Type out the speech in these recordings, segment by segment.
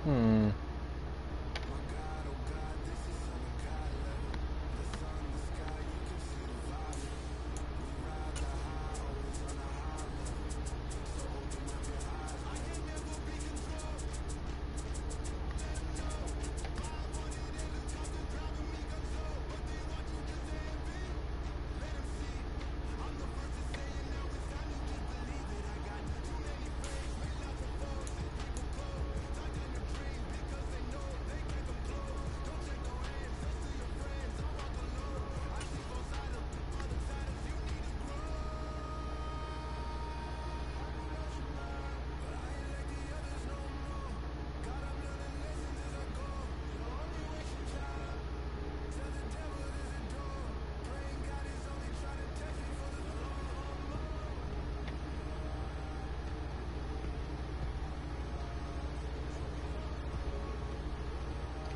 Hmm.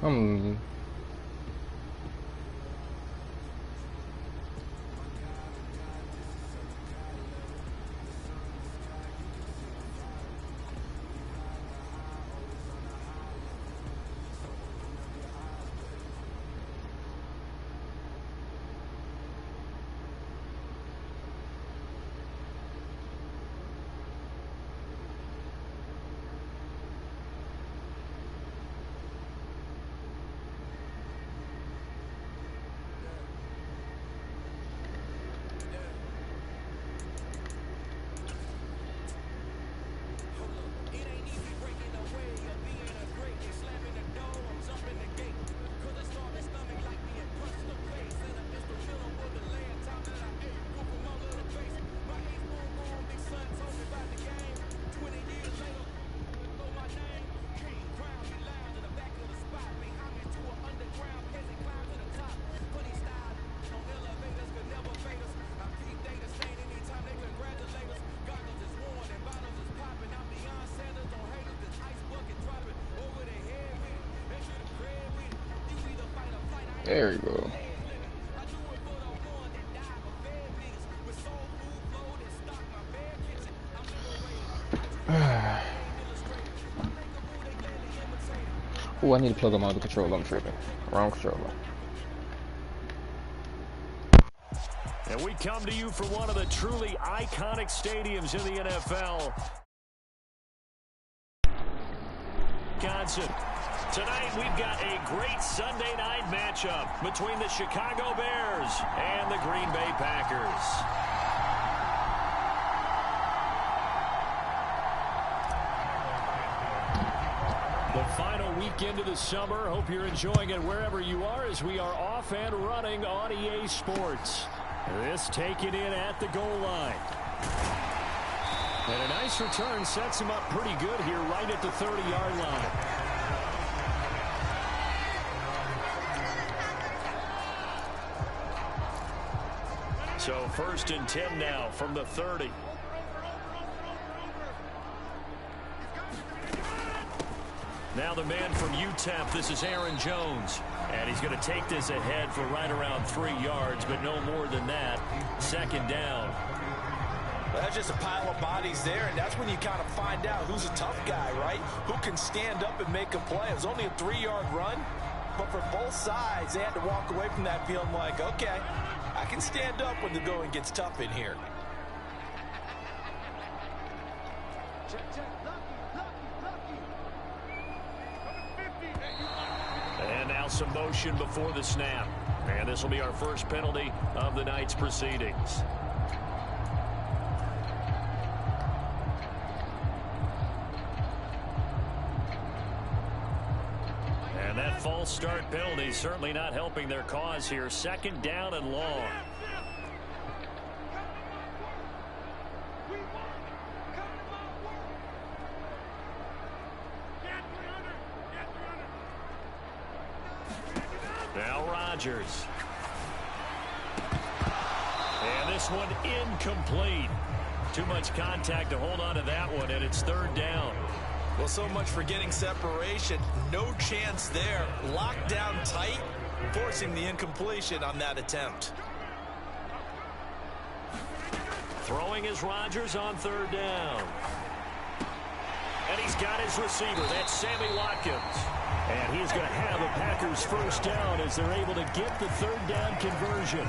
Hmm. There you go. Oh, I need to plug them out of the controller. I'm tripping. Wrong controller. And we come to you from one of the truly iconic stadiums in the NFL. Wisconsin. Tonight we've got a great Sunday night matchup between the Chicago Bears and the Green Bay Packers. The final weekend of the summer. Hope you're enjoying it wherever you are as we are off and running on EA Sports. This taken in at the goal line. And a nice return sets him up pretty good here right at the 30-yard line. So 1st and 10 now from the 30. Now the man from UTEP, this is Aaron Jones. And he's going to take this ahead for right around 3 yards, but no more than that. 2nd down. Well, that's just a pile of bodies there, and that's when you kind of find out who's a tough guy, right? Who can stand up and make a play. It was only a 3-yard run, but for both sides, they had to walk away from that feeling like, okay, I can stand up when the going gets tough in here. And now some motion before the snap. And this will be our first penalty of the night's proceedings. And that false start penalty certainly not helping their cause here. 2nd down and long. Now Rodgers. And this one incomplete. Too much contact to hold on to that one, and it's 3rd down. Well, so much for getting separation. No chance there. Locked down tight, forcing the incompletion on that attempt. Throwing is Rodgers on 3rd down. And he's got his receiver. That's Sammy Watkins. And he's going to have a Packers first down as they're able to get the third down conversion.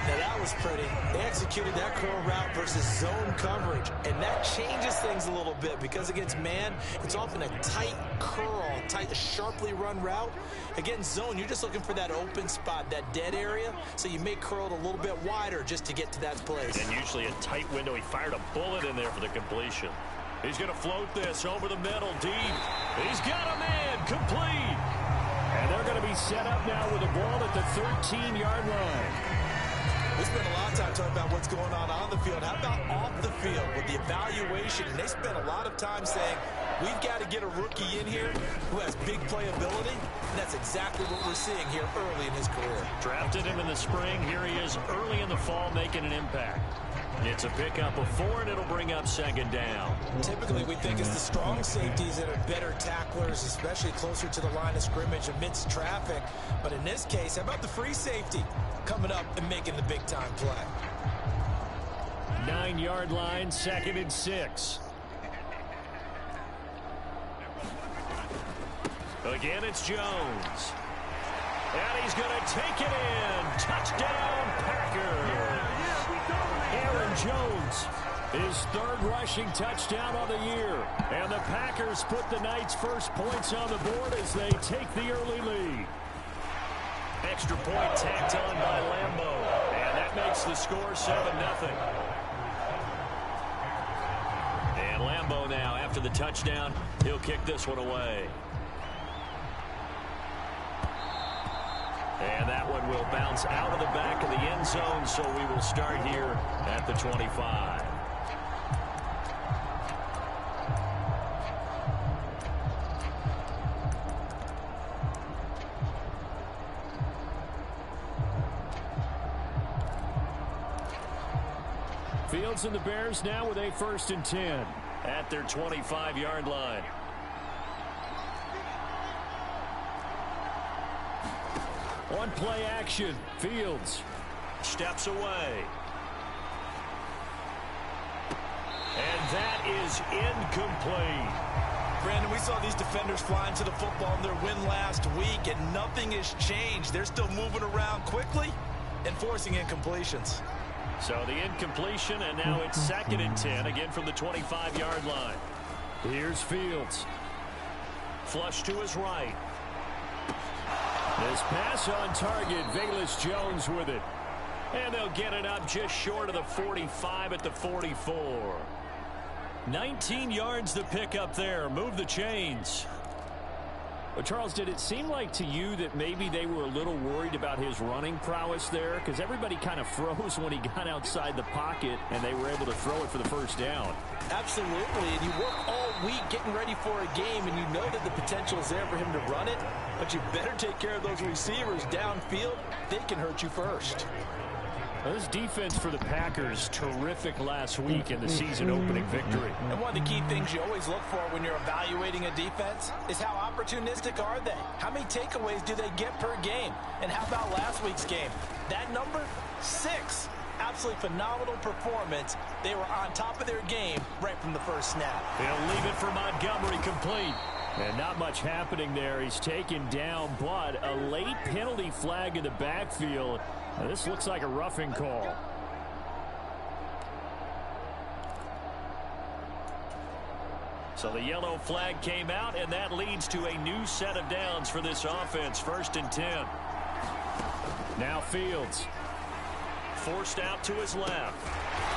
Now that was pretty. They executed that curl route versus zone coverage, and that changes things a little bit because against man, it's often a tight curl, a sharply run route. Against zone, you're just looking for that open spot, that dead area, so you may curl it a little bit wider just to get to that place. And usually a tight window. He fired a bullet in there for the completion. He's going to float this over the middle, deep. He's got a man, complete. And they're going to be set up now with the ball at the 13-yard line. We spent a lot of time talking about what's going on the field. How about off the field with the evaluation? And they spent a lot of time saying, we've got to get a rookie in here who has big playability. And that's exactly what we're seeing here early in his career. Drafted him in the spring. Here he is early in the fall making an impact. It's a pickup of 4, and it'll bring up second down. Typically, we think it's the strong safeties that are better tacklers, especially closer to the line of scrimmage amidst traffic. But in this case, how about the free safety coming up and making the big-time play? 9-yard line, 2nd and 6. Again, it's Jones. And he's going to take it in. Touchdown, Packers. Aaron Jones, his 3rd rushing touchdown of the year. And the Packers put the Knights' first points on the board as they take the early lead. Extra point tacked on by Lambo. And that makes the score 7-0. And Lambo now, after the touchdown, he'll kick this one away. And that one will bounce out of the back of the end zone, so we will start here at the 25. Fields and the Bears now with a 1st and 10 at their 25-yard line. One play action. Fields steps away. And that is incomplete. Brandon, we saw these defenders flying to the football in their win last week, and nothing has changed. They're still moving around quickly and forcing incompletions. So the incompletion, and now it's 2nd and 10, again from the 25-yard line. Here's Fields. Flush to his right. This pass on target, Velus Jones with it. And they'll get it up just short of the 45 at the 44. 19 yards to pick up there. Move the chains. Well, Charles, did it seem like to you that maybe they were a little worried about his running prowess there? Because everybody kind of froze when he got outside the pocket, and they were able to throw it for the first down. Absolutely, and you work all week getting ready for a game, and you know that the potential is there for him to run it, but you better take care of those receivers downfield. They can hurt you first. Well, this defense for the Packers, terrific last week in the season-opening victory. And one of the key things you always look for when you're evaluating a defense is how opportunistic are they? How many takeaways do they get per game? And how about last week's game? That number, 6. Absolutely phenomenal performance. They were on top of their game right from the first snap. He'll leave it for Montgomery, complete. And not much happening there. He's taken down, but a late penalty flag in the backfield. Now, this looks like a roughing call. So the yellow flag came out, and that leads to a new set of downs for this offense. 1st and 10. Now Fields. Forced out to his left.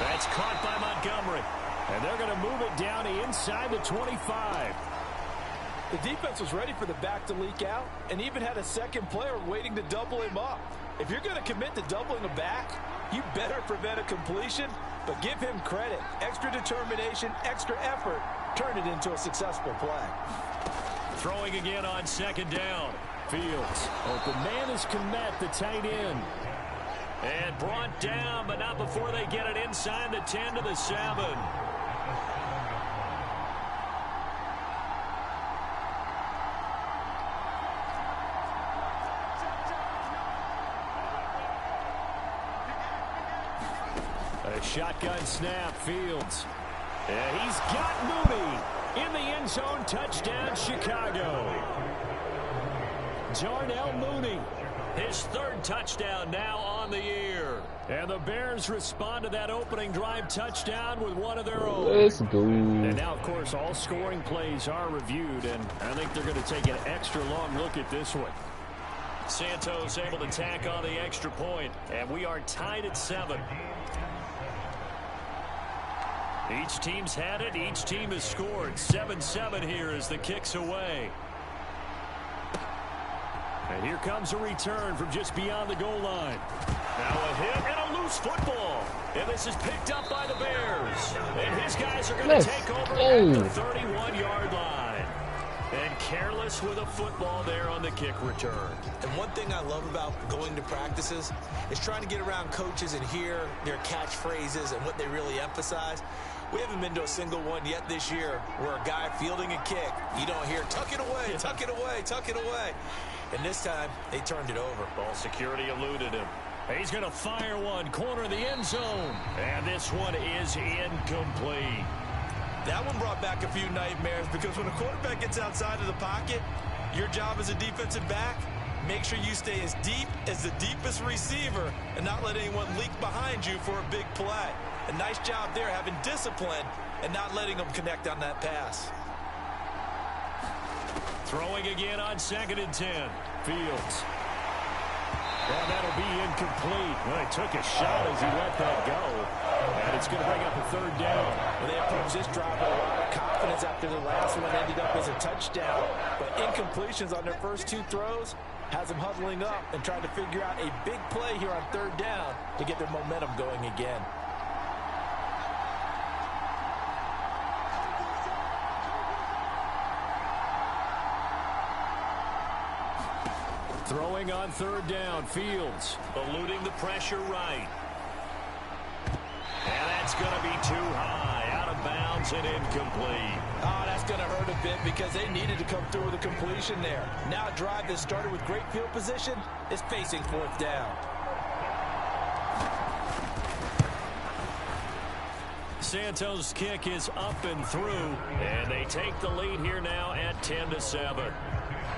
That's caught by Montgomery. And they're going to move it down inside the 25. The defense was ready for the back to leak out and even had a second player waiting to double him up. If you're going to commit to doubling a back, you better prevent a completion, but give him credit. Extra determination, extra effort, turn it into a successful play. Throwing again on 2nd down. Fields. Open man is Kmet, the tight end. And brought down, but not before they get it inside the 10 to the 7. A shotgun snap, Fields. And he's got Mooney in the end zone. Touchdown, Chicago. Darnell Mooney, his third touchdown now on the year. And the Bears respond to that opening drive touchdown with one of their own. Let's go. And now, of course, all scoring plays are reviewed, and I think they're going to take an extra long look at this one. Santos able to tack on the extra point, and we are tied at 7. Each team's had it. Each team has scored. 7-7 here as the kick's away. And here comes a return from just beyond the goal line. Now a hit and a loose football. And this is picked up by the Bears. And his guys are going to take over at the 31-yard line. And careless with a football there on the kick return. And one thing I love about going to practices is trying to get around coaches and hear their catchphrases and what they really emphasize. We haven't been to a single one yet this year where a guy fielding a kick, you don't hear, tuck it away, tuck it away, tuck it away. And this time, they turned it over. Ball security eluded him. He's going to fire one, corner of the end zone. And this one is incomplete. That one brought back a few nightmares because when a quarterback gets outside of the pocket, your job as a defensive back, make sure you stay as deep as the deepest receiver and not let anyone leak behind you for a big play. A nice job there having discipline and not letting them connect on that pass. Throwing again on 2nd and 10. Fields. And that'll be incomplete. Well, he took a shot as he let that go. And it's going to bring up a 3rd down. Well, they approached this drive with a lot of confidence after the last one ended up as a touchdown. But incompletions on their first 2 throws has them huddling up and trying to figure out a big play here on 3rd down to get their momentum going again. Throwing on 3rd down. Fields eluding the pressure right. And that's going to be too high. Out of bounds and incomplete. Oh, that's going to hurt a bit because they needed to come through with a completion there. Now a drive that started with great field position is facing 4th down. Santos' kick is up and through. And they take the lead here now at 10-7.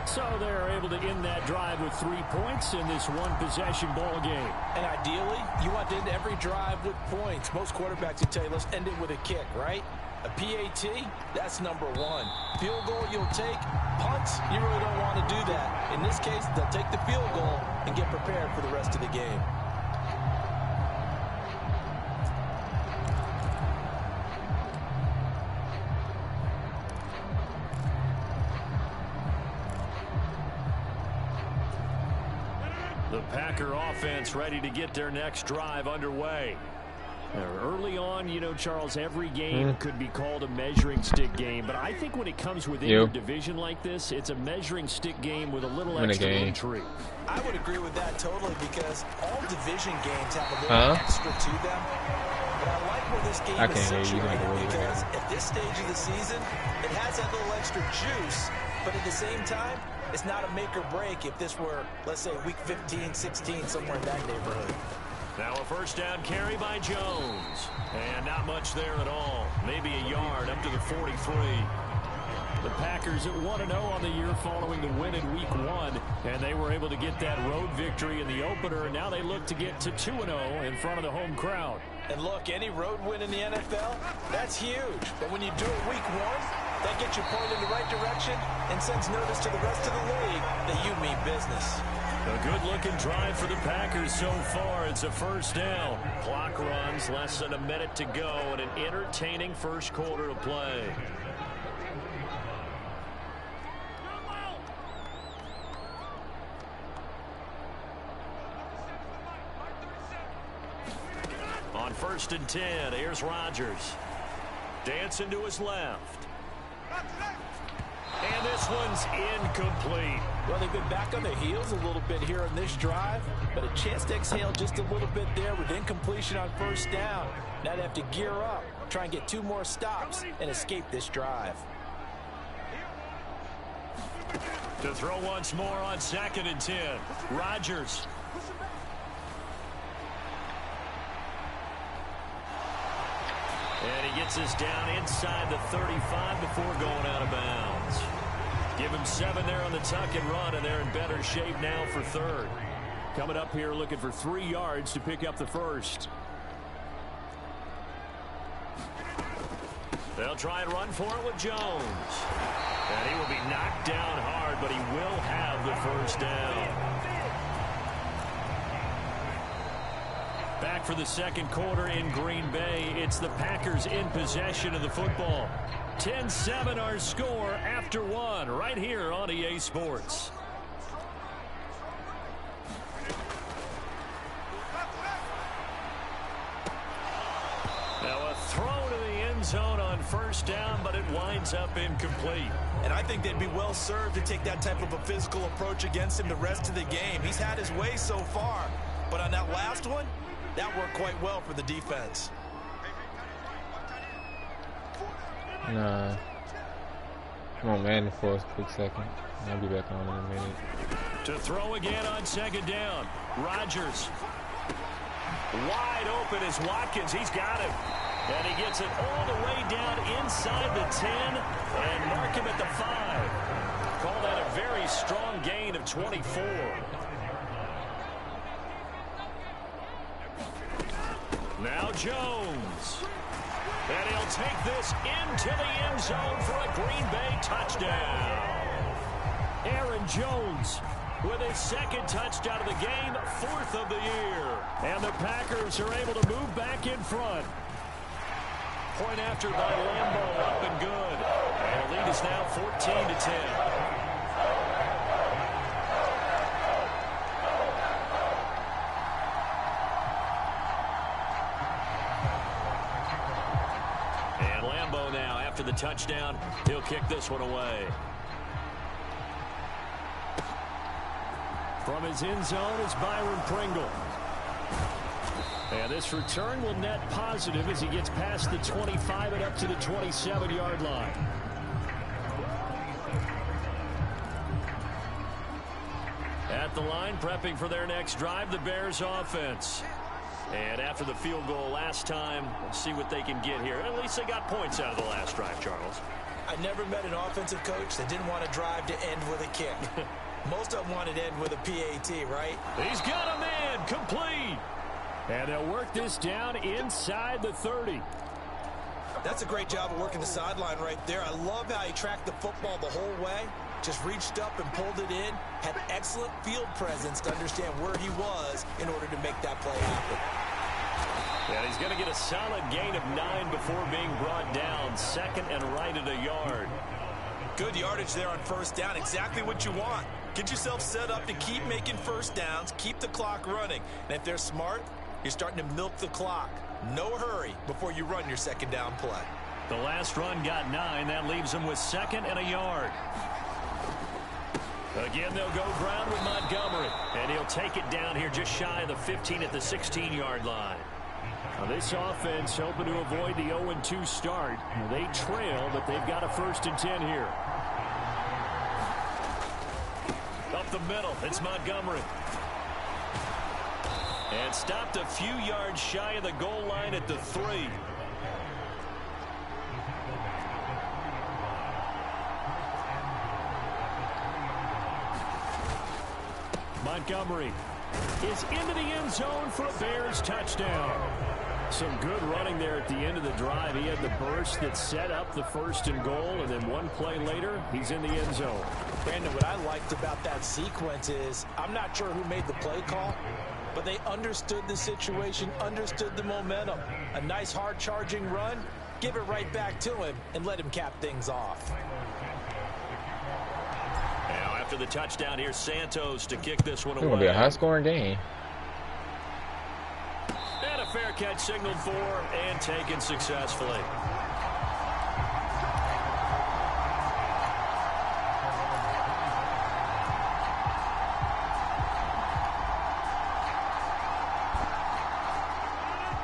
So they're able to end that drive with 3 points in this one-possession ball game. And ideally, you want to end every drive with points. Most quarterbacks would tell you, let's end it with a kick, right? A PAT, that's number 1. Field goal you'll take. Punts, you really don't want to do that. In this case, they'll take the field goal and get prepared for the rest of the game. The Packer offense ready to get their next drive underway. Early on, you know, Charles, every game could be called a measuring stick game. But I think when it comes within your division like this, it's a measuring stick game with a little extra intrigue. I would agree with that totally because all division games have a little extra to them. But I like where this game is situated because at this stage of the season, it has that little extra juice. But at the same time, it's not a make or break if this were, let's say, week 15, 16, somewhere in that neighborhood. Now a 1st down carry by Jones. And not much there at all. Maybe a yard up to the 43. The Packers at 1-0 on the year following the win in week 1. And they were able to get that road victory in the opener. And now they look to get to 2-0 in front of the home crowd. And look, any road win in the NFL, that's huge. But when you do it week 1, that gets you pointed in the right direction and sends notice to the rest of the league that you mean business. A good-looking drive for the Packers so far. It's a 1st down. Clock runs, less than a minute to go, and an entertaining first quarter of play. On 1st and 10, here's Rodgers. Dancing to his left. And this one's incomplete. Well, they've been back on their heels a little bit here on this drive, but a chance to exhale just a little bit there with incompletion on 1st down. Now they have to gear up, try and get 2 more stops, and escape this drive. To throw once more on 2nd and 10. Rodgers. And he gets us down inside the 35 before going out of bounds. Give him 7 there on the tuck and run, and they're in better shape now for third. Coming up here looking for 3 yards to pick up the first. They'll try and run for it with Jones. And he will be knocked down hard, but he will have the first down. Back for the second quarter in Green Bay. It's the Packers in possession of the football. 10-7 our score after 1 right here on EA Sports. Now a throw to the end zone on first down, but it winds up incomplete. And I think they'd be well served to take that type of a physical approach against him the rest of the game. He's had his way so far, but on that last one, that worked quite well for the defense. Nah. Come on, Madden for a quick second. I'll be back on in a minute. To throw again on second down. Rodgers. Wide open is Watkins. He's got him. And he gets it all the way down inside the 10 and mark him at the 5. Call that a very strong gain of 24. Now Jones. And he'll take this into the end zone for a Green Bay touchdown. Aaron Jones with his second touchdown of the game, 4th of the year. And the Packers are able to move back in front. Point after by Lambeau, up and good. And the lead is now 14-10. After the touchdown, he'll kick this one away. From his end zone is Byron Pringle. And this return will net positive as he gets past the 25 and up to the 27-yard line. At the line, prepping for their next drive, the Bears offense. And after the field goal last time, we'll see what they can get here. At least they got points out of the last drive, Charles. I never met an offensive coach that didn't want to drive to end with a kick. Most of them wanted to end with a PAT, right? He's got a man, complete. And they'll work this down inside the 30. That's a great job of working the sideline right there. I love how he tracked the football the whole way. Just reached up and pulled it in. Had excellent field presence to understand where he was in order to make that play happen. And he's going to get a solid gain of 9 before being brought down. 2nd and right at a yard. Good yardage there on first down. Exactly what you want. Get yourself set up to keep making first downs. Keep the clock running. And if they're smart, you're starting to milk the clock. No hurry before you run your second down play. The last run got 9. That leaves them with 2nd and a yard. Again, they'll go ground with Montgomery. And he'll take it down here just shy of the 15 at the 16-yard line. Now this offense hoping to avoid the 0-2 start. They trail, but they've got a 1st and 10 here. Up the middle, it's Montgomery. And stopped a few yards shy of the goal line at the 3. Montgomery is into the end zone for a Bears touchdown. Some good running there at the end of the drive. He had the burst that set up the 1st and goal, and then one play later, he's in the end zone. Brandon, what I liked about that sequence is I'm not sure who made the play call, but they understood the situation, understood the momentum. A nice hard-charging run, give it right back to him, and let him cap things off. Now after the touchdown, here's Santos to kick this one away. It's going to be a high-scoring game. And a fair catch signaled for and taken successfully.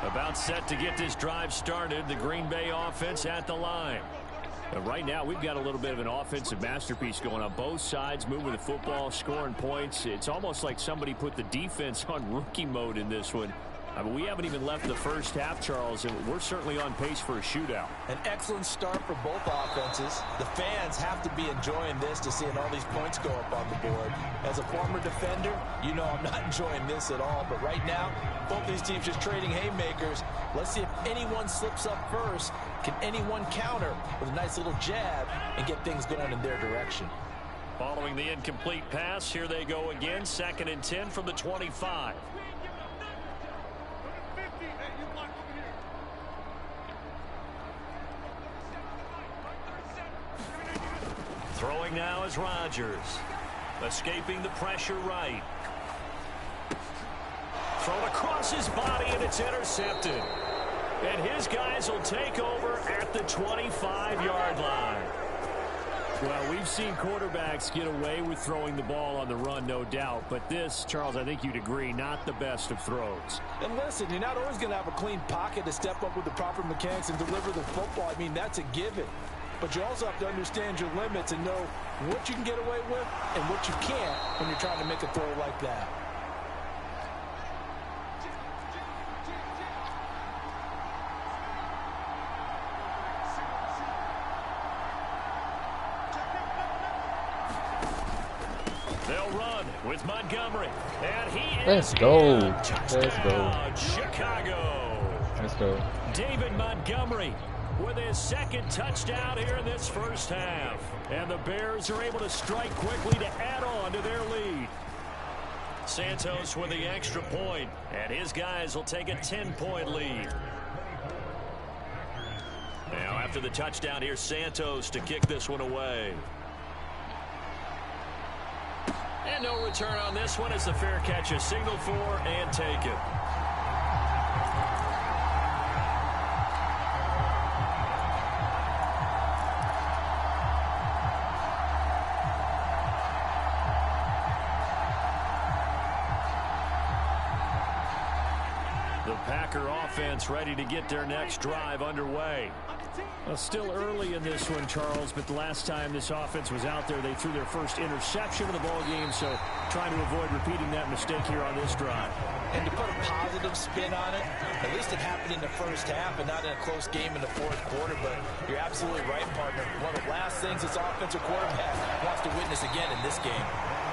About set to get this drive started. The Green Bay offense at the line. And right now, we've got a little bit of an offensive masterpiece going on. Both sides moving the football, scoring points. It's almost like somebody put the defense on rookie mode in this one. I mean, we haven't even left the first half, Charles, and we're certainly on pace for a shootout. An excellent start for both offenses. The fans have to be enjoying this to seeing all these points go up on the board. As a former defender, you know I'm not enjoying this at all. But right now, both these teams just trading haymakers. Let's see if anyone slips up first. Can anyone counter with a nice little jab and get things going in their direction? Following the incomplete pass, here they go again. 2nd and 10 from the 25. Throwing now is Rodgers. Escaping the pressure right. Thrown across his body, and it's intercepted. And his guys will take over at the 25-yard line. Well, we've seen quarterbacks get away with throwing the ball on the run, no doubt. But this, Charles, I think you'd agree, not the best of throws. And listen, you're not always going to have a clean pocket to step up with the proper mechanics and deliver the football. I mean, that's a given. But you also have to understand your limits and know what you can get away with and what you can't when you're trying to make a throw like that. They'll run with Montgomery. And he Let's is go. in. Let's Touchdown, go. Chicago. Let's go. David Montgomery with his 2nd touchdown here in this first half. And the Bears are able to strike quickly to add on to their lead. Santos with the extra point, and his guys will take a 10-point lead. Now after the touchdown, here's Santos to kick this one away. And no return on this one as the fair catch is signaled for and taken. The Packer offense ready to get their next drive underway. Well, still early in this one, Charles, but the last time this offense was out there, they threw their first interception of the ball game, so trying to avoid repeating that mistake here on this drive. And to put a positive spin on it, at least it happened in the first half and not in a close game in the 4th quarter, but you're absolutely right, partner. One of the last things this offensive quarterback wants to witness again in this game.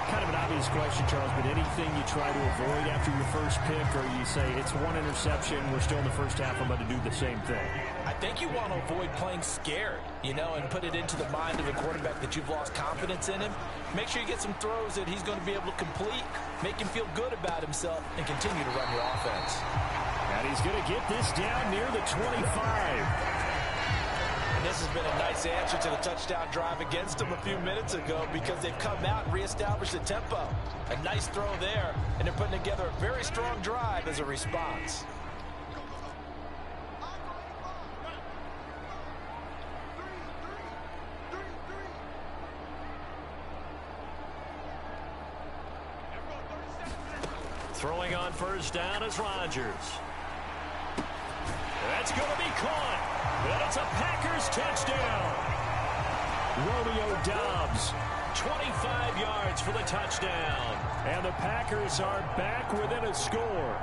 Kind of an obvious question, Charles, but anything you try to avoid after your first pick, or you say it's one interception, we're still in the first half, I'm about to do the same thing? I think you want to avoid playing scared, you know, and put it into the mind of a quarterback that you've lost confidence in him. Make sure you get some throws that he's going to be able to complete, make him feel good about himself, and continue to run your offense. And he's going to get this down near the 25. This has been a nice answer to the touchdown drive against them a few minutes ago because they've come out and reestablished the tempo. A nice throw there, and they're putting together a very strong drive as a response. Throwing on first down is Rodgers. That's going to be caught. And it's a Packers touchdown. Romeo Doubs, 25 yards for the touchdown. And the Packers are back within a score.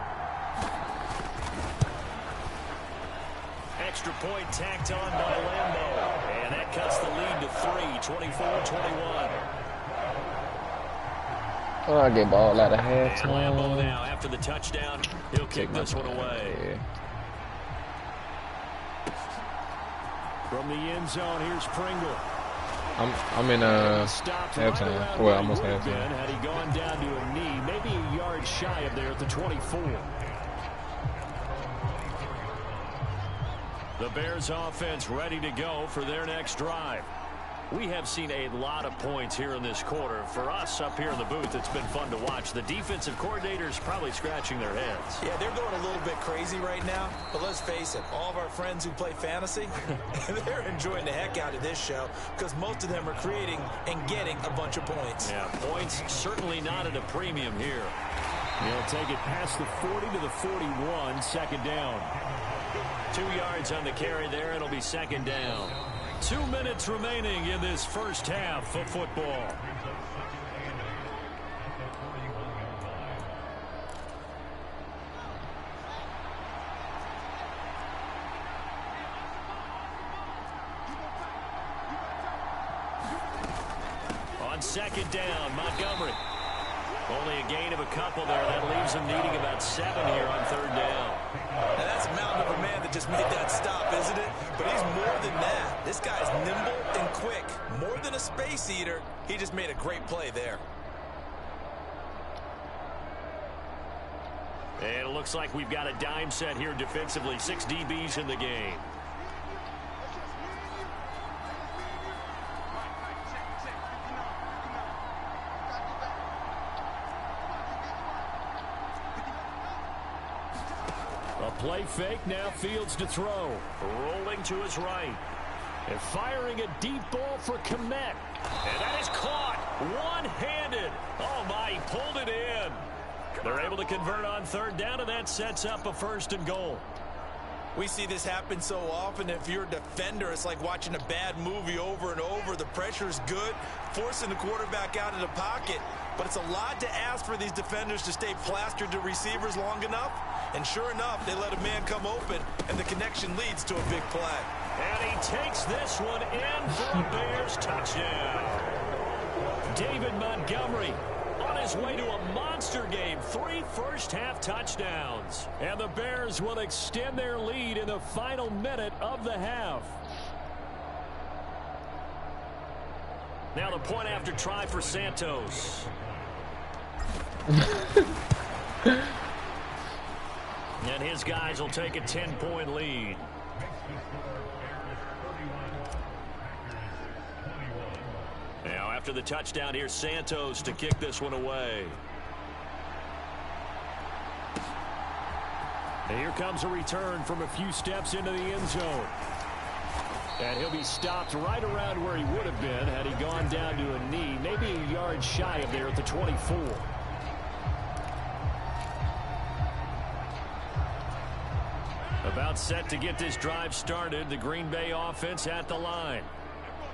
Extra point tacked on by Lambeau. And that cuts the lead to 3, 24-21. Oh, I get ball out of And half. Lambeau now, after the touchdown, he'll kick this one away. Yeah. From the end zone, here's Pringle. I'm in halftime. Well, almost halftime. Had he gone down to a knee, maybe a yard shy of there at the 24. The Bears offense ready to go for their next drive. We have seen a lot of points here in this quarter. For us up here in the booth, it's been fun to watch. The defensive coordinators probably scratching their heads. Yeah, they're going a little bit crazy right now. But let's face it, all of our friends who play fantasy, they're enjoying the heck out of this show because most of them are creating and getting a bunch of points. Yeah, points certainly not at a premium here. He'll take it past the 40 to the 41, 2nd down. 2 yards on the carry there. It'll be 2nd down. 2 minutes remaining in this first half of football. second down. Montgomery. Only a gain of a couple there. That leaves him needing about 7 here on third down. Now that's a mountain of a man that just made that stop, isn't it? But he's more than that. This guy's nimble and quick. More than a space eater. He just made a great play there. And it looks like we've got a dime set here defensively. 6 DBs in the game. A play fake, now Fields to throw. Rolling to his right. And firing a deep ball for Kmet. And that is caught. One-handed. Oh, my, he pulled it in. They're able to convert on third down, and that sets up a 1st and goal. We see this happen so often. If you're a defender, it's like watching a bad movie over and over. The pressure is good, forcing the quarterback out of the pocket. But it's a lot to ask for these defenders to stay plastered to receivers long enough. And sure enough, they let a man come open, and the connection leads to a big play. And he takes this one in for a Bears touchdown. David Montgomery on his way to a monster game. 3 first-half touchdowns. And the Bears will extend their lead in the final minute of the half. Now the point after try for Santos. And his guys will take a 10-point lead. Now after the touchdown, here's Santos to kick this one away. And here comes a return from a few steps into the end zone. And he'll be stopped right around where he would have been had he gone down to a knee, maybe a yard shy of there at the 24. About set to get this drive started, the Green Bay offense at the line.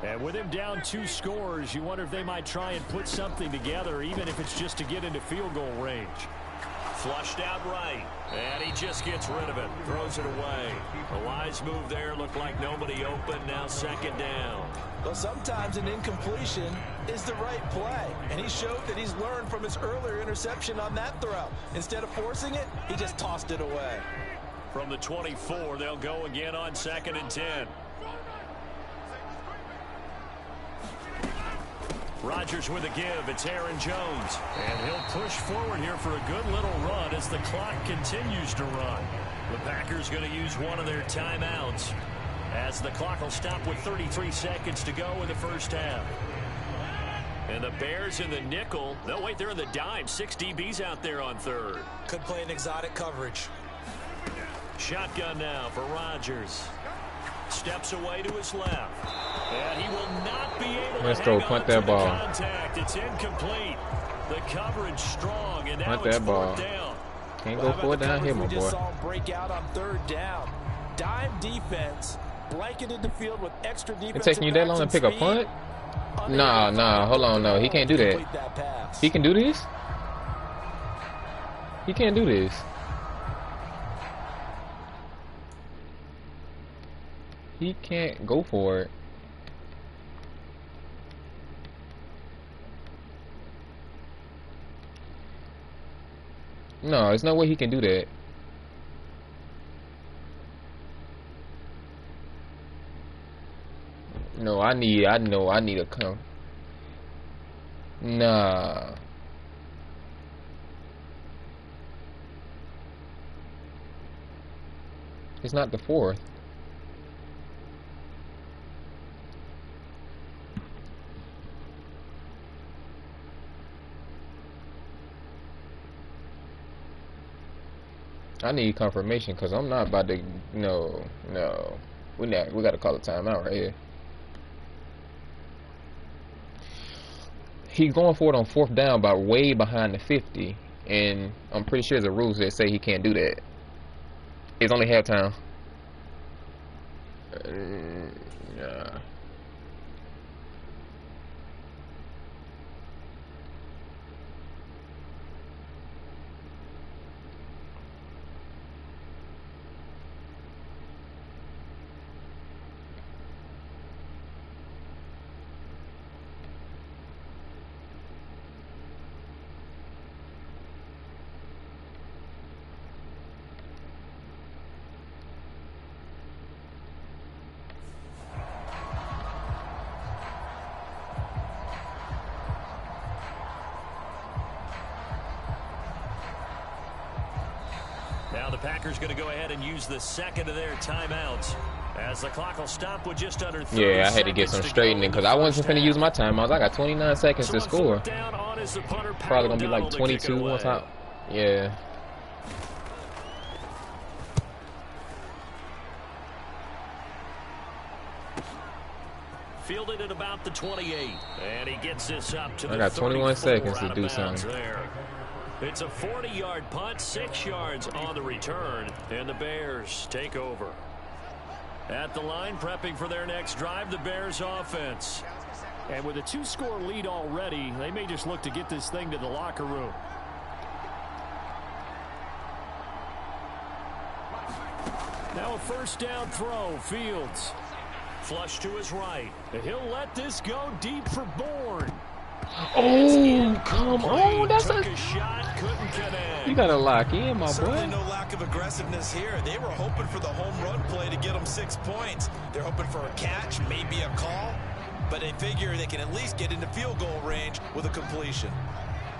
And with him down 2 scores, you wonder if they might try and put something together, even if it's just to get into field goal range. Flushed out right, and he just gets rid of it, throws it away. A wise move there, looked like nobody open, now 2nd down. Well, sometimes an incompletion is the right play, and he showed that he's learned from his earlier interception on that throw. Instead of forcing it, he just tossed it away. From the 24, they'll go again on 2nd and 10. Rodgers with a give. It's Aaron Jones. And he'll push forward here for a good little run as the clock continues to run. The Packers going to use one of their timeouts as the clock will stop with 33 seconds to go in the first half. And the Bears in the nickel. No, wait, they're in the dime. 6 DBs out there on third. Could play an exotic coverage. Shotgun now for Rodgers. Steps away to his left. And he will not be able to hang on to the contact. It's incomplete. The coverage strong, and now it's 4th down. Can't go 4 down here, my boy. We just saw him break out on 3rd down. Dime defense, blanketed the field with extra defense. It's taking you that long to pick a punt? Nah, hold on, no. He can't do that. He can do this? He can't do this. He can't go for it. No, there's no way he can do that. No, I need a come. Nah. It's not the 4th. I need confirmation because I'm not about to. No. We got to call a timeout right here. He's going for it on 4th down, but way behind the 50, and I'm pretty sure there's rules that say he can't do that. It's only halftime. Nah. Packers going to go ahead and use the second of their timeouts as the clock will stop with just under 30 Yeah, I had to get some straightening because I wasn't going to use my timeouts. I got 29 seconds to score. Probably going to be like 22 once I... Yeah. Fielded at about the 28, and he gets this up to the 34. I got 21 seconds to do something. There. It's a 40-yard punt, 6 yards on the return, and the Bears take over. At the line, prepping for their next drive, the Bears offense. And with a 2-score lead already, they may just look to get this thing to the locker room. Now a first down throw, Fields. Flush to his right. He'll let this go deep for Bourne. Oh, come on. That's a shot, couldn't connect. You got to lock in, my Certainly boy. no lack of aggressiveness here. They were hoping for the home run play to get them 6 points. They're hoping for a catch, maybe a call, but they figure they can at least get into field goal range with a completion.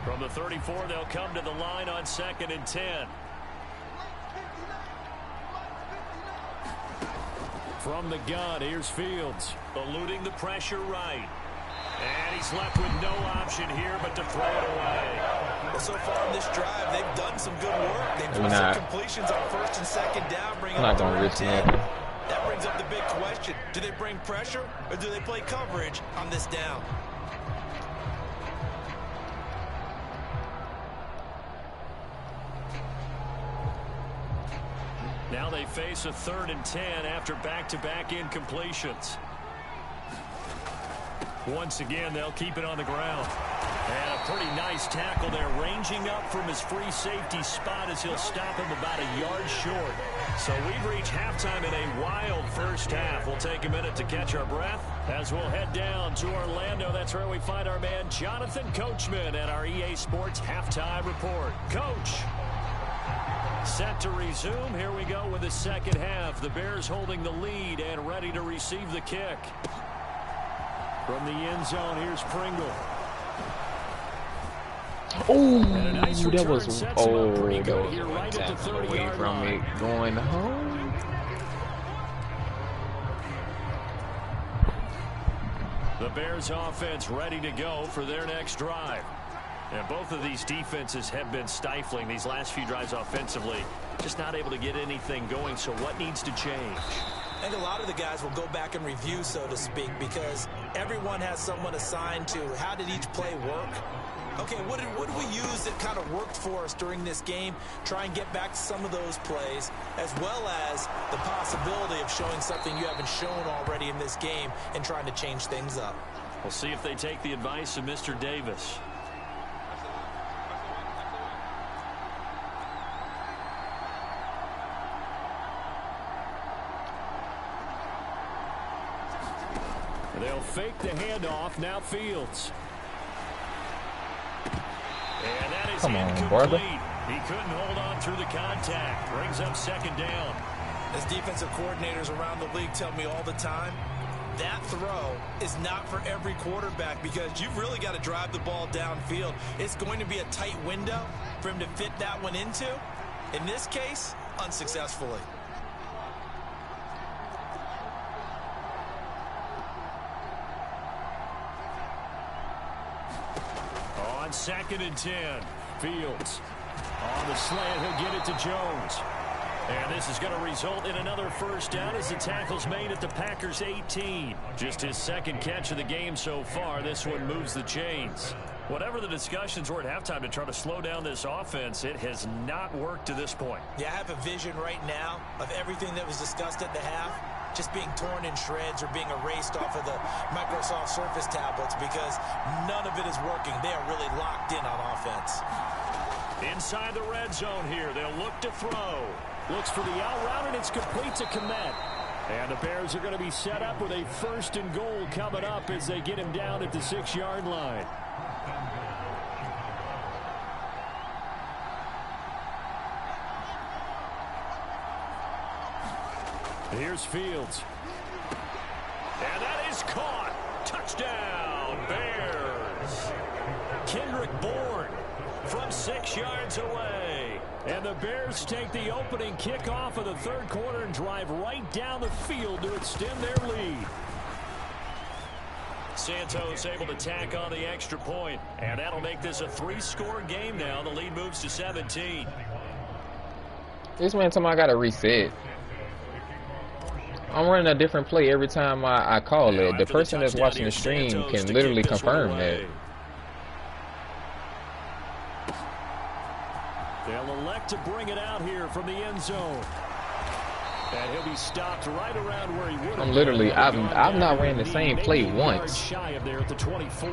From the 34, they'll come to the line on 2nd and 10. From the gun, here's Fields, eluding the pressure right. And he's left with no option here but to throw it away. Well, so far in this drive, they've done some good work. They've put some completions on 1st and 2nd down, bringing up 3rd and 10. That brings up the big question. Do they bring pressure or do they play coverage on this down? Now they face a 3rd and 10 after back-to-back incompletions. Once again, they'll keep it on the ground. And a pretty nice tackle there, ranging up from his free safety spot as he'll stop him about a yard short. So we've reached halftime in a wild first half. We'll take a minute to catch our breath as we'll head down to Orlando. That's where we find our man Jonathan Coachman at our EA Sports Halftime Report. Coach. Set to resume. Here we go with the second half. The Bears holding the lead and ready to receive the kick. From the end zone, here's Pringle. Oh, nice that was right away from me going home. The Bears offense ready to go for their next drive. And both of these defenses have been stifling these last few drives offensively. Just not able to get anything going, so what needs to change? I think a lot of the guys will go back and review, so to speak, because everyone has someone assigned to how did each play work. Okay, what did we use that kind of worked for us during this game? Try and get back to some of those plays, as well as the possibility of showing something you haven't shown already in this game and trying to change things up. We'll see if they take the advice of Mr. Davis. They'll fake the handoff. Now Fields. And that is incomplete. He couldn't hold on through the contact. Brings up 2nd down. As defensive coordinators around the league tell me all the time, that throw is not for every quarterback because you've really got to drive the ball downfield. It's going to be a tight window for him to fit that one into. In this case, unsuccessfully. On 2nd and 10, Fields on the slant. He'll get it to Jones. And this is going to result in another first down as the tackle's made at the Packers' 18. Just his 2nd catch of the game so far. This one moves the chains. Whatever the discussions were at halftime to try to slow down this offense, it has not worked to this point. Yeah, I have a vision right now of everything that was discussed at the half just being torn in shreds or being erased off of the Microsoft Surface tablets because none of it is working. They are really locked in on offense. Inside the red zone here, they'll look to throw. Looks for the out route, and it's complete to Kmet. And the Bears are going to be set up with a 1st and goal coming up as they get him down at the 6-yard line. Here's Fields. And that is caught. Touchdown, Bears. Kendrick Bourne from 6 yards away. And the Bears take the opening kickoff of the third quarter and drive right down the field to extend their lead. Santos able to tack on the extra point, and that'll make this a 3-score game now. The lead moves to 17. This man told me I got to reset. I'm running a different play every time I call it. The person that's watching the stream can literally confirm that. They'll elect to bring it out here from the end zone. And he'll be stopped right around where he would have. I'm literally, I've not ran the same play once. Shy of there at the 24.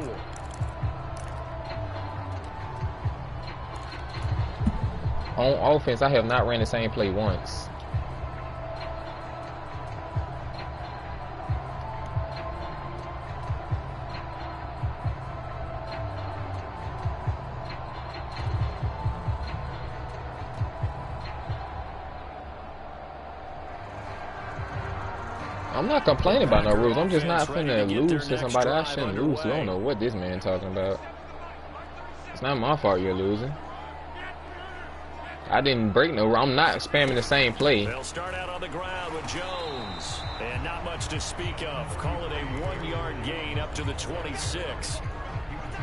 On offense, I have not ran the same play once. I'm not complaining about no rules. I'm just not finna lose to somebody I shouldn't lose to. I don't know what this man talking about. It's not my fault you're losing. I didn't break no rule. I'm not spamming the same play. They'll start out on the ground with Jones. And not much to speak of. Call it a 1-yard gain up to the 26.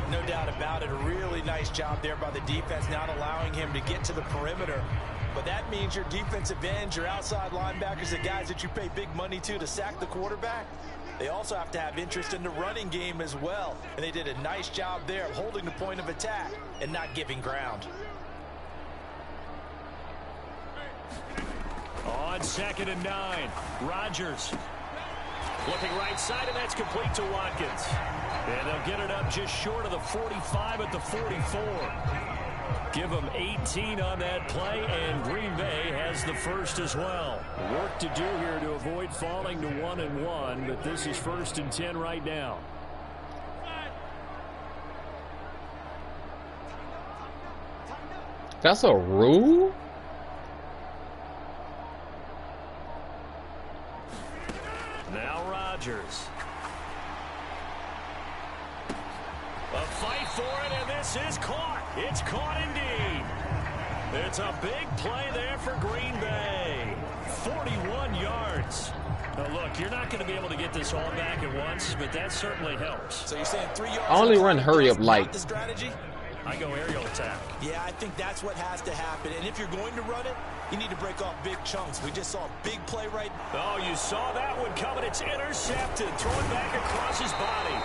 No doubt about it. A really nice job there by the defense, not allowing him to get to the perimeter. But that means your defensive ends, your outside linebackers, the guys that you pay big money to sack the quarterback, they also have to have interest in the running game as well. And they did a nice job there of holding the point of attack and not giving ground. On 2nd and 9, Rodgers looking right side, and that's complete to Watkins. And they'll get it up just short of the 45 at the 44. Give them 18 on that play, and Green Bay has the first as well. Work to do here to avoid falling to 1-1, but this is 1st and 10 right now. That's a rule? Now Rodgers. A fight for it, and this is caught. It's caught indeed. It's a big play there for Green Bay. 41 yards. Now look, you're not going to be able to get this all back at once, but that certainly helps. So you're saying 3 yards? I only run hurry up light. The strategy? I go aerial attack. Yeah, I think that's what has to happen. And if you're going to run it, you need to break off big chunks. We just saw a big play right. Oh, you saw that one coming. It's intercepted. Thrown back across his body.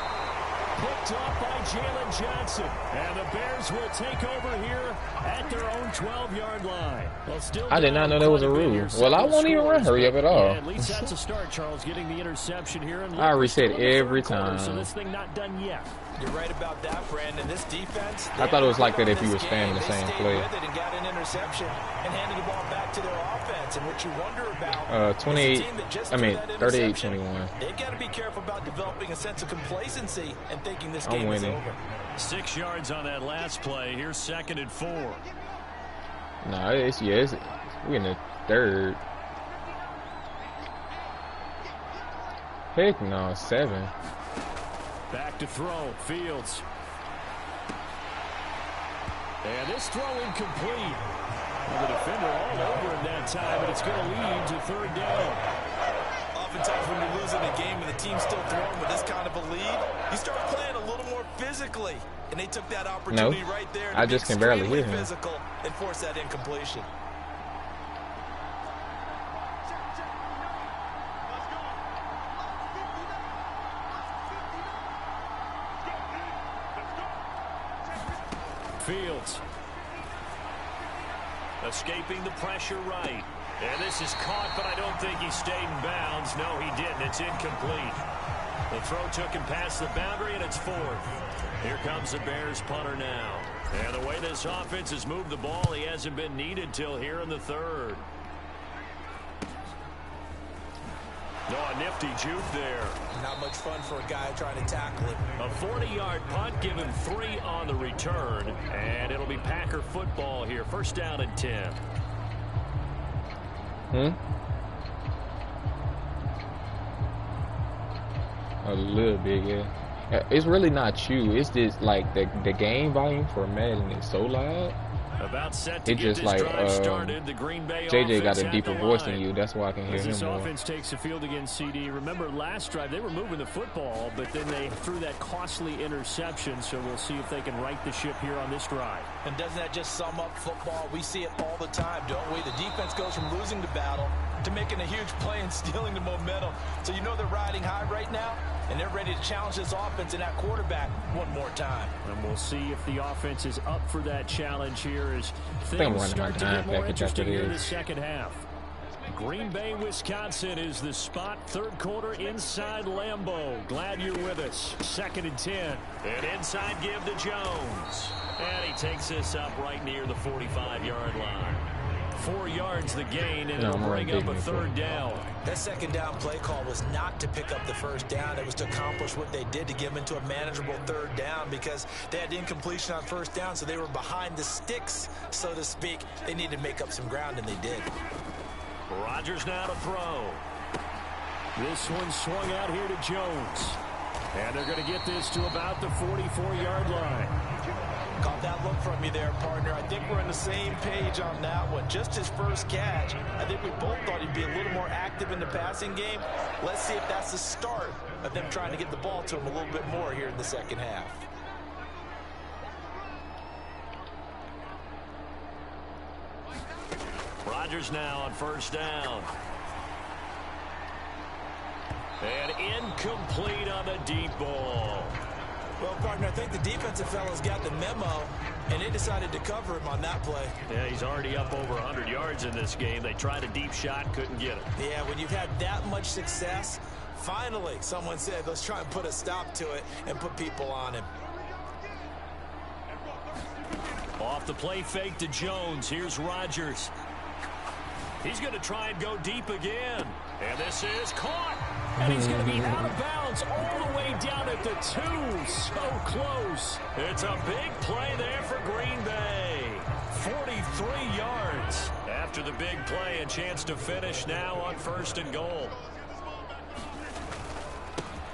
Picked up by Jalen Johnson. And the Bears will take over here at their own 12-yard line. Well, still I did not know there was a rule. Well, I won't even run hurry up at all. Yeah, at least that's a start, Charles, getting the interception here. And I reset every time. So this thing not done yet. You're right about that, Brandon. This defense, I thought it was like that if you were spamming the same play. And got an interception and handed the ball back to their offense. And what you wonder about 28, I mean 38-21. They've got to be careful about developing a sense of complacency and thinking this game is over. 6 yards on that last play. Here's 2nd and 4. No, we're in the 3rd. Heck no, 7. Back to throw, Fields. And this throw incomplete. Well, the defender all over him that time, but it's going to lead to 3rd down. Oftentimes when you're losing a game and the team's still throwing with this kind of a lead, you start playing a little more physically. And they took that opportunity right there. I just can barely hear him. Physical and force that incompletion. Fields. Escaping the pressure right. And this is caught, but I don't think he stayed in bounds. No, he didn't. It's incomplete. The throw took him past the boundary, and it's 4th. Here comes the Bears punter now. And the way this offense has moved the ball, he hasn't been needed till here in the 3rd. No, a nifty juke there. Not much fun for a guy trying to tackle it. A 40-yard punt, give him 3 on the return. And it'll be Packer football here. 1st down and 10. A little bit, yeah. It's really not you. It's just like the game volume for Madden is so loud. About set to It's get just this like drive started. The Green Bay JJ got offense a at deeper the voice line. than you. That's why I can hear As him this more. offense takes the field against CD. Remember last drive they were moving the football, but then they threw that costly interception. So we'll see if they can right the ship here on this drive. And doesn't that just sum up football? We see it all the time, don't we? The defense goes from losing the battle to making a huge play and stealing the momentum. So you know they're riding high right now, and they're ready to challenge this offense and that quarterback one more time. And we'll see if the offense is up for that challenge here as I'm things running start my to dime get more package interesting after here in the this. second half. Green Bay, Wisconsin is the spot. Third quarter inside Lambeau. Glad you're with us. 2nd and 10. An inside give to Jones. And he takes this up right near the 45-yard line. 4 yards the gain, and it'll bring up a 3rd down. That 2nd down play call was not to pick up the 1st down. It was to accomplish what they did, to get them into a manageable 3rd down, because they had incompletion on 1st down, so they were behind the sticks, so to speak. They needed to make up some ground, and they did. Rodgers now to throw. This one swung out here to Jones. And they're going to get this to about the 44-yard line. Caught that look from you there, partner. I think we're on the same page on that one. Just his first catch. I think we both thought he'd be a little more active in the passing game. Let's see if that's the start of them trying to get the ball to him a little bit more here in the second half. Rodgers now on 1st down. And incomplete on the deep ball. Well, partner, I think the defensive fellas got the memo, and they decided to cover him on that play. Yeah, he's already up over 100 yards in this game. They tried a deep shot, couldn't get it. Yeah, when you've had that much success, finally someone said, let's try and put a stop to it and put people on him. Off the play fake to Jones. Here's Rodgers. He's going to try and go deep again. And this is caught. And he's going to be out of bounds all the way down at the 2. So close. It's a big play there for Green Bay. 43 yards. After the big play, a chance to finish now on 1st and goal.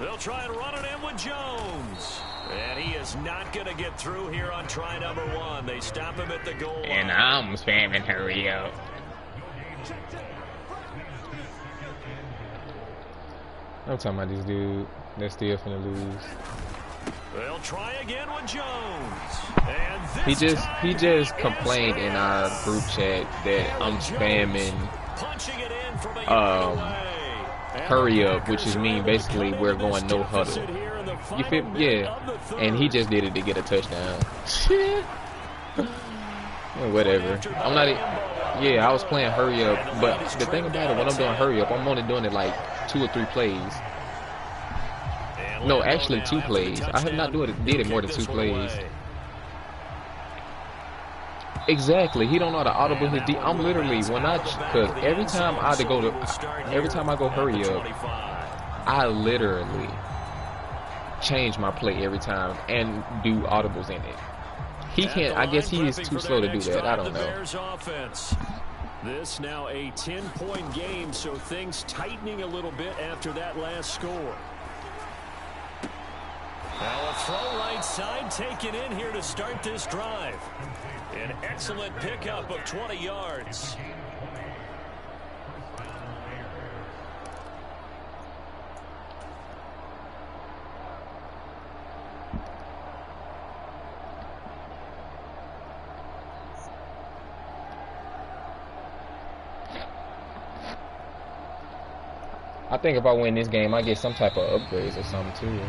They'll try and run it in with Jones. And he is not going to get through here on try number 1. They stop him at the goal line. And I'm spamming hurry up. I'm talking about this dude that's still finna lose. They'll try again with Jones. And this He just complained in our group chat that I'm spamming punching it in from a yard away. hurry up, which is mean basically we're going no huddle. You feel? Yeah. And he just did it to get a touchdown. Well, whatever. I'm not. Yeah, I was playing hurry up, but the thing about it, when I'm doing hurry up, I'm only doing it like 2 or 3 plays. No, actually 2 plays. I have not did it more than 2 plays. Exactly. He don't know how to audible his D. I'm literally because every time I go hurry up, I literally change my play every time and do audibles in it. He can't. I guess he is too slow to do that. I don't know. This now a 10-point game, so things tightening a little bit after that last score. Now a throw right side taken in here to start this drive. An excellent pickup of 20 yards. I think if I win this game, I get some type of upgrades or something too.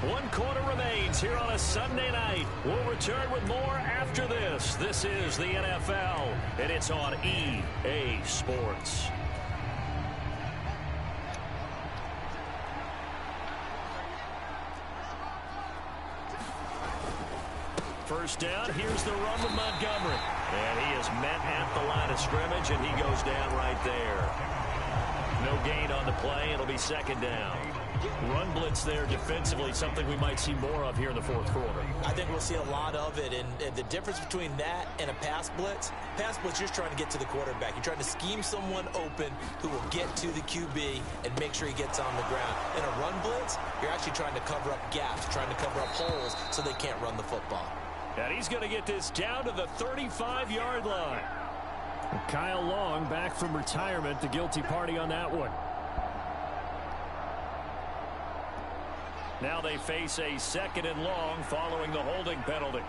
1 quarter remains here on a Sunday night. We'll return with more after this. This is the NFL, and it's on EA Sports. First down, here's the run with Montgomery. And he is met at the line of scrimmage, and he goes down right there. No gain on the play. It'll be 2nd down. Run blitz there defensively, something we might see more of here in the 4th quarter. I think we'll see a lot of it, and the difference between that and a pass blitz, you're just trying to get to the quarterback. You're trying to scheme someone open who will get to the QB and make sure he gets on the ground. In a run blitz, you're actually trying to cover up gaps, trying to cover up holes so they can't run the football. And he's going to get this down to the 35-yard line. Kyle Long back from retirement, the guilty party on that one. Now they face a 2nd and long following the holding penalty.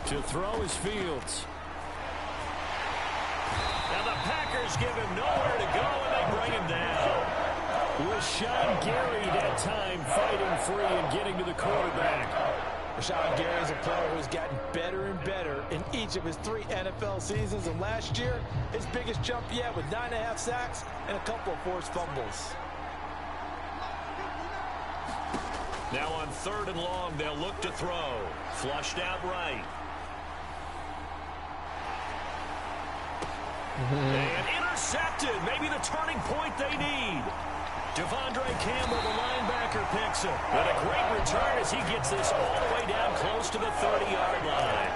To throw is Fields. Now the Packers give him nowhere to go, and they bring him down. Rashawn Gary that time fighting free and getting to the quarterback. Rashawn Gary is a player who's gotten better and better in each of his 3 NFL seasons. And last year, his biggest jump yet with 9.5 sacks and a couple of forced fumbles. Now on 3rd and long, they'll look to throw. Flushed out right. And intercepted. Maybe the turning point they need. Devondre Campbell, the linebacker, picks him. But a great return as he gets this all the way down close to the 30-yard line.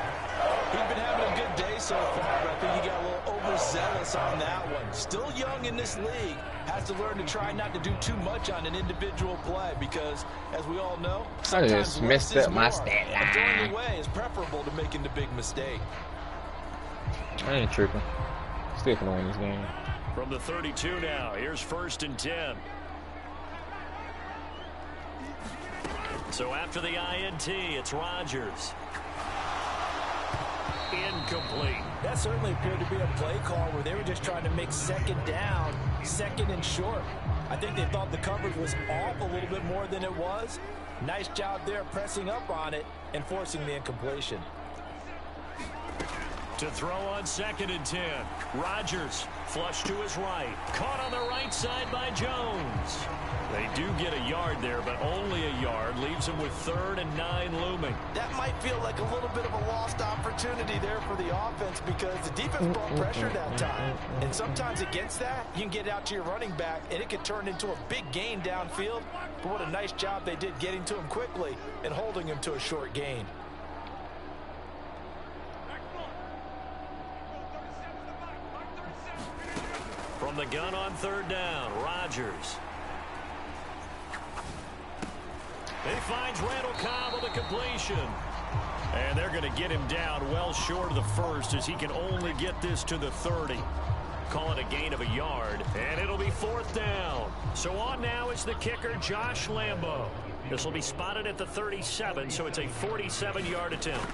He's been having a good day so far, but I think he got a little overzealous on that one. Still young in this league. Has to learn to try not to do too much on an individual play because, as we all know, sometimes I just messed up my stat line. Throwing away is preferable to making the big mistake. I ain't tripping. Still can win this game. From the 32 now, here's 1st and 10. So after the INT, it's Rodgers. Incomplete. That certainly appeared to be a play call where they were just trying to make 2nd down, 2nd and short. I think they thought the coverage was off a little bit more than it was. Nice job there pressing up on it and forcing the incompletion. To throw on 2nd and 10. Rodgers flush to his right. Caught on the right side by Jones. They do get a yard there, but only a yard. Leaves them with 3rd and 9 looming. That might feel like a little bit of a lost opportunity there for the offense because the defense brought pressure that time. And sometimes against that, you can get out to your running back, and it could turn into a big gain downfield. But what a nice job they did getting to him quickly and holding him to a short gain. From the gun on 3rd down, Rodgers. He finds Randall Cobb on the completion. And they're going to get him down well short of the 1st as he can only get this to the 30. Call it a gain of a yard, and it'll be 4th down. So on now is the kicker, Josh Lambo. This will be spotted at the 37, so it's a 47-yard attempt.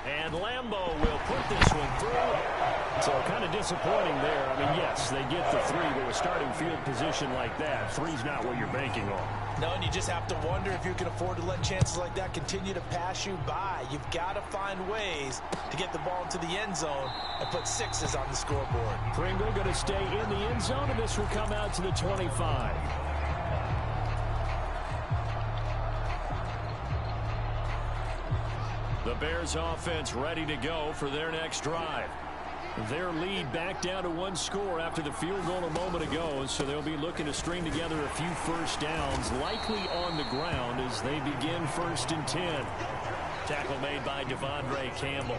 And Lambo will put this one through. So kind of disappointing there. I mean, yes, they get the 3, but with starting field position like that, 3's not what you're banking on. No, and you just have to wonder if you can afford to let chances like that continue to pass you by. You've got to find ways to get the ball into the end zone and put 6s on the scoreboard. Pringle going to stay in the end zone, and this will come out to the 25. The Bears offense ready to go for their next drive. Their lead back down to 1 score after the field goal a moment ago, so they'll be looking to string together a few first downs, likely on the ground as they begin 1st and 10. Tackle made by Devondre Campbell.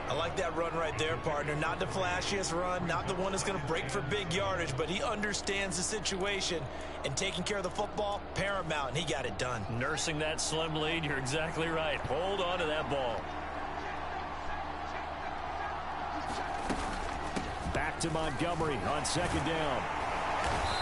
I like that run right there, partner. Not the flashiest run, not the one that's going to break for big yardage, but he understands the situation, and taking care of the football, paramount, and he got it done. Nursing that slim lead, you're exactly right. Hold on to that ball. Back to Montgomery on 2nd down.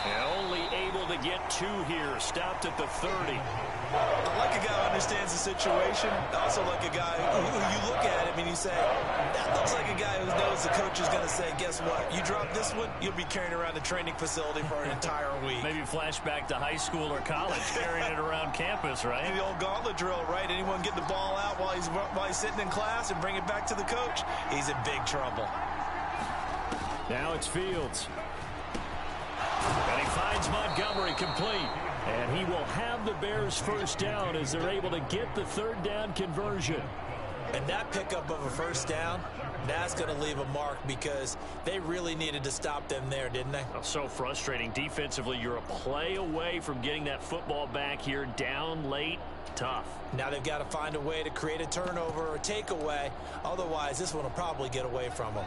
And only able to get 2 here. Stopped at the 30. I like a guy who understands the situation. I also like a guy who you look at him and you say, that looks like a guy who knows the coach is going to say, guess what? You drop this one, you'll be carrying around the training facility for an entire week. Maybe flashback to high school or college, carrying it around campus, right? The old gauntlet drill, right? Anyone get the ball out while he's sitting in class and bring it back to the coach, he's in big trouble. Now it's Fields. And he finds Montgomery complete. And he will have the Bears 1st down as they're able to get the 3rd down conversion. And that pickup of a 1st down, that's going to leave a mark because they really needed to stop them there, didn't they? Oh, so frustrating. Defensively, you're a play away from getting that football back here down late. tough. Now they've got to find a way to create a turnover or takeaway. Otherwise, this one will probably get away from them.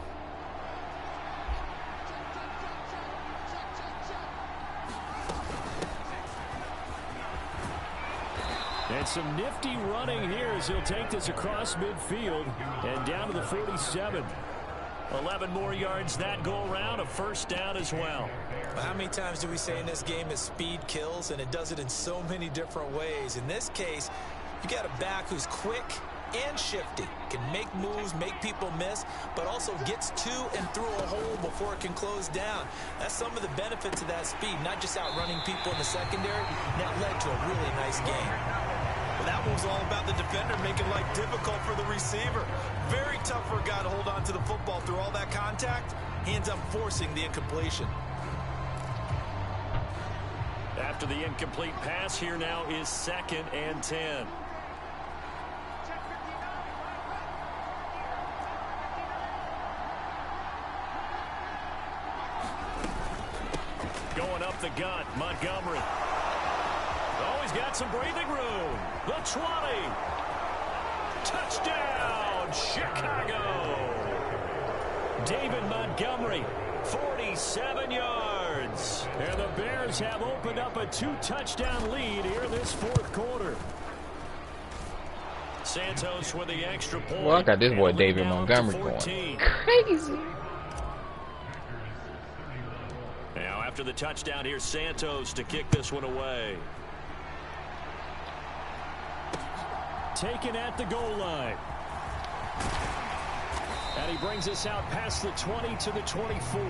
And some nifty running here as he'll take this across midfield and down to the 47. 11 more yards that go around, a first down as well. How many times do we say in this game that speed kills, and it does it in so many different ways? In this case, you got a back who's quick and shifty, can make moves, make people miss, but also gets to and through a hole before it can close down. That's some of the benefits of that speed, not just outrunning people in the secondary. That led to a really nice game. Well, that move's all about the defender making life difficult for the receiver. Very tough for a guy to hold on to the football through all that contact. He ends up forcing the incompletion. After the incomplete pass, here now is 2nd and 10. Going up the gut, Montgomery. Oh, he's got some breathing room. The 20. Touchdown, Chicago. David Montgomery, 47 yards. And the Bears have opened up a 2-touchdown lead here in this 4th quarter. Santos with the extra point. Well, I got this boy David Montgomery going crazy. Now after the touchdown, here's Santos to kick this one away. Taken at the goal line. And he brings us out past the 20 to the 24.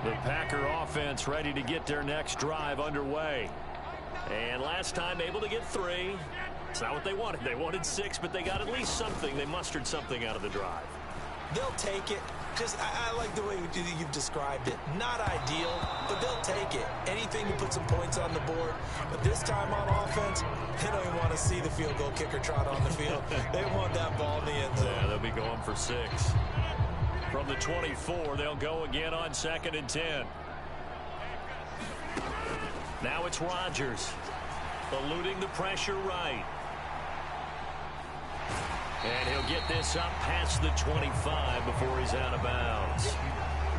The Packer offense ready to get their next drive underway. And last time able to get 3. It's not what they wanted. They wanted 6, but they got at least something. They mustered something out of the drive. They'll take it. I like the way you've described it. Not ideal, but they'll take it. Anything to put some points on the board. But this time on offense, they don't even want to see the field goal kicker trot on the field. They want that ball in the end zone. Yeah, they'll be going for 6. From the 24, they'll go again on 2nd and 10. Now it's Rodgers, eluding the pressure right. And he'll get this up past the 25 before he's out of bounds.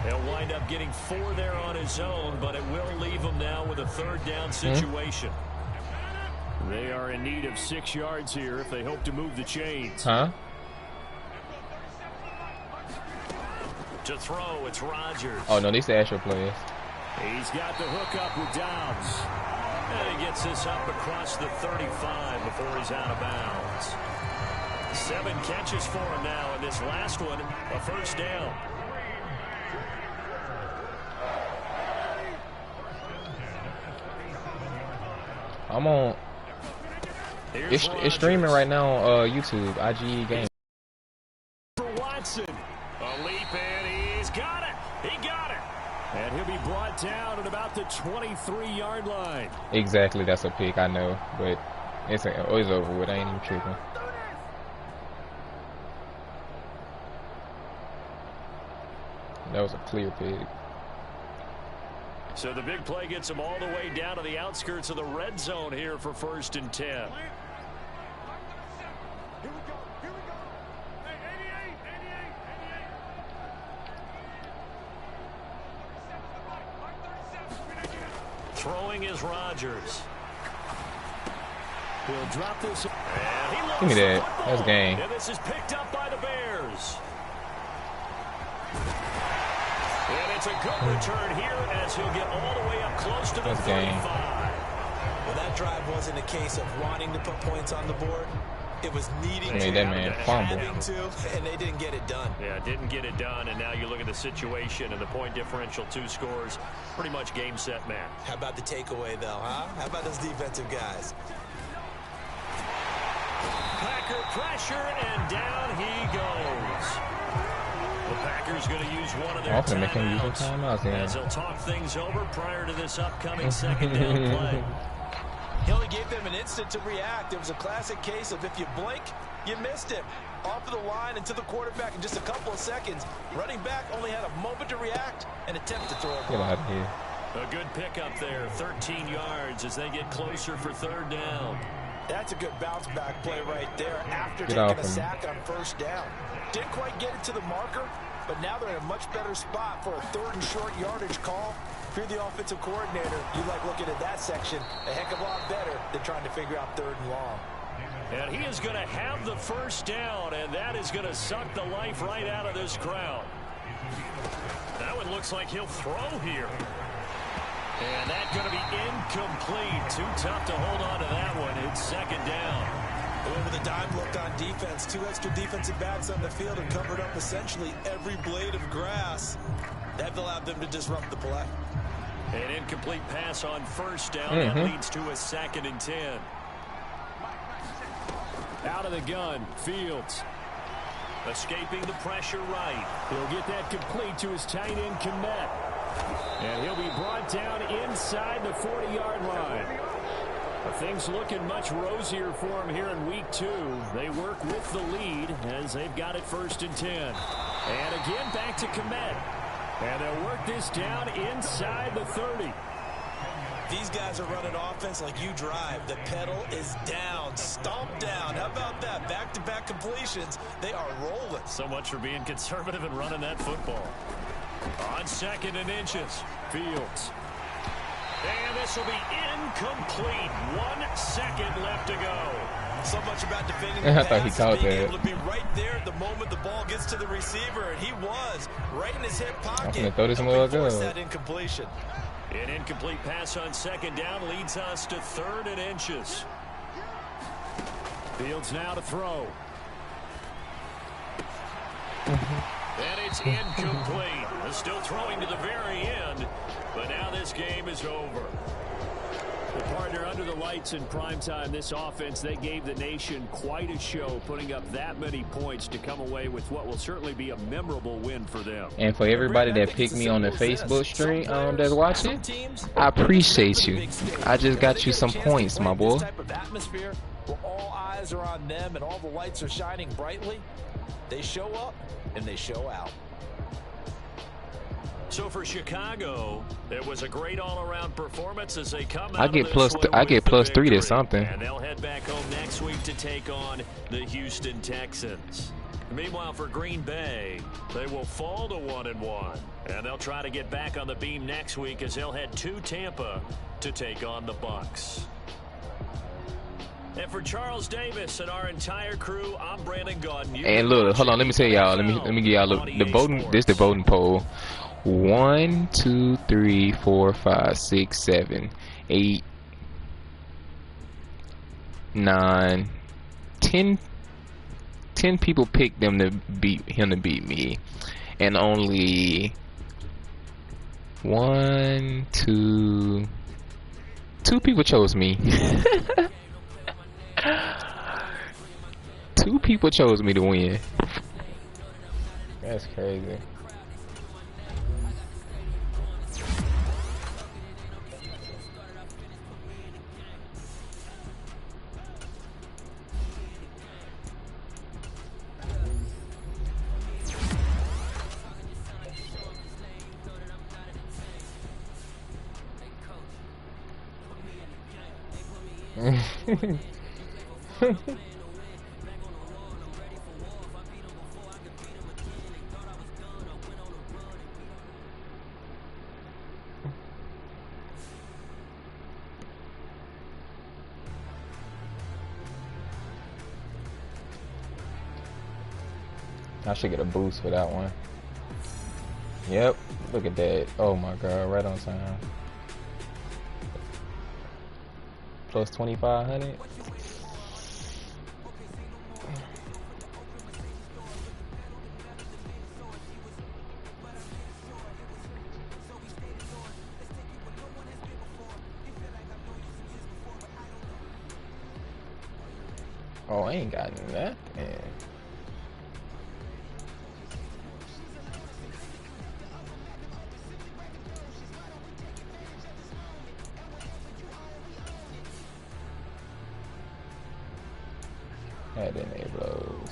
He'll wind up getting 4 there on his own, but it will leave him now with a 3rd down situation. They are in need of 6 yards here if they hope to move the chains. Huh? To throw, it's Rodgers. Oh, no, these are actual players. He's got the hook up with Dobbs. And he gets this up across the 35 before he's out of bounds. 7 catches for him now, and this last one, a first down. I'm on. It's streaming right now on YouTube, IGE game. For Watson, a leap in, he's got it. He got it. And he'll be brought down at about the 23-yard line. Exactly, that's a pick, I know, but it's over with. I ain't even tripping. That was a clear pick. So the big play gets him all the way down to the outskirts of the red zone here for 1st and 10. Throwing is Rodgers. He'll drop this. Give me that. That's game. And this is picked up by the Bears. And it's a good return here as he'll get all the way up close to the 35. Well, that drive wasn't a case of wanting to put points on the board. It was needing to, that man fumble. And they didn't get it done. Yeah, didn't get it done, and now you look at the situation and the point differential, 2 scores, pretty much game, set, match. How about the takeaway, though, huh? How about those defensive guys? Packer pressure, and down he goes. The Packers going to use one of their timeouts as they'll talk things over prior to this upcoming 2nd down play. He only gave them an instant to react. It was a classic case of if you blink, you missed him. off of the line and to the quarterback in just a couple of seconds. Running back only had a moment to react and attempt to throw a ball. Get out of here. A good pickup there, 13 yards as they get closer for third down. That's a good bounce back play right there after taking a sack on first down. Didn't quite get it to the marker, but now they're in a much better spot for a third and short yardage call. If you're the offensive coordinator, you like looking at that section a heck of a lot better than trying to figure out third and long. And he is going to have the first down, and that is going to suck the life right out of this crowd. That one looks like he'll throw here. And that's going to be incomplete. Too tough to hold on to that one. It's second down. With a dime look on defense, 2 extra defensive backs on the field and covered up essentially every blade of grass. That allowed them to disrupt the play. An incomplete pass on first down. That leads to a 2nd and 10. Out of the gun, Fields. Escaping the pressure right. He'll get that complete to his tight end, Komet. And he'll be brought down inside the 40-yard line. Things looking much rosier for him here in week 2. They work with the lead as they've got it 1st and 10. And again back to Komet. And they'll work this down inside the 30. These guys are running offense like you drive. The pedal is down, stomped down. How about that? Back-to-back completions. They are rolling. So much for being conservative and running that football. On 2nd and inches, Fields. And this will be incomplete. 1 second left to go. So much about defending I the thought he pass, caught being that. able to be right there at the moment the ball gets to the receiver, and he was right in his hip pocket. I'm gonna throw this Helping mug force up. that incompletion. An incomplete pass on 2nd down leads us to 3rd and inches. Fields now to throw. And it's incomplete. They're still throwing to the very end, but now this game is over. The partner under the lights in primetime, this offense, they gave the nation quite a show, putting up that many points to come away with what will certainly be a memorable win for them. And for everybody that picked me on the Facebook stream that's watching, I appreciate you. I just got you some points, my boy. This type of atmosphere where all eyes are on them and all the lights are shining brightly, they show up and they show out. So for Chicago, it was a great all-around performance as they come out. I get plus 3 to something. And they'll head back home next week to take on the Houston Texans. Meanwhile, for Green Bay, they will fall to 1-1, and they'll try to get back on the beam next week as they'll head to Tampa to take on the Bucs. And for Charles Davis and our entire crew, I'm Brandon Gaudin. And look, hold on, let me tell y'all. Let me give y'all the voting. This is the voting poll. 1, 2, 3, 4, 5, 6, 7, 8, 9, 10. 10 people picked him to beat me, and only 1, 2 people chose me. 2 people chose me to win. That's crazy. I should get a boost for that one. Yep, look at that. Oh my god, right on time. Plus 2,500. Oh, I ain't got nothing. That enables.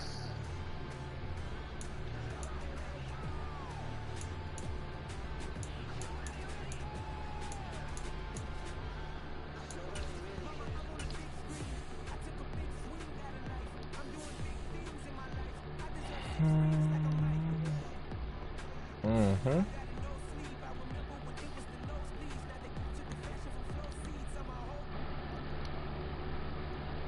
Mm-hmm.